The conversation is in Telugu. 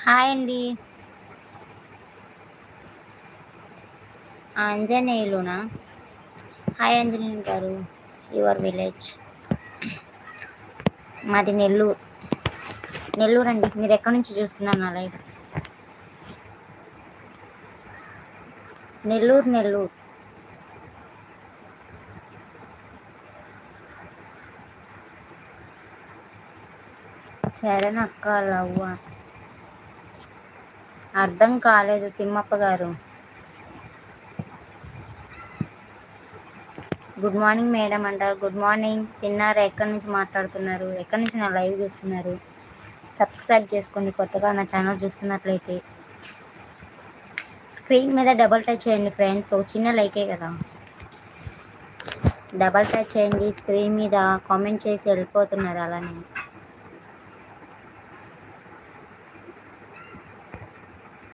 హాయ్ అండి. ఆంజనేయులునా? హాయ్ ఆంజనేయులు గారు. Your village? మాది నెల్లూరు. నెల్లూరు అండి. మీరు ఎక్కడి నుంచి చూస్తున్నారు నా లైవ్? నెల్లూరు. చరణ్ అక్క లవ్వ అర్థం కాలేదు తిమ్మప్ప గారు. గుడ్ మార్నింగ్ మేడం అంట. Good morning. తిన్నారా? ఎక్కడి నుంచి మాట్లాడుతున్నారు? ఎక్కడి నుంచి నా లైవ్ చూస్తున్నారు? సబ్స్క్రైబ్ చేసుకోండి కొత్తగా నా ఛానల్ చూస్తున్నట్లయితే. స్క్రీన్ మీద డబుల్ టచ్ చేయండి ఫ్రెండ్స్. ఒక చిన్న లైకే కదా, డబల్ టచ్ చేయండి స్క్రీన్ మీద. కామెంట్ చేసి వెళ్ళిపోతున్నారు అలానే.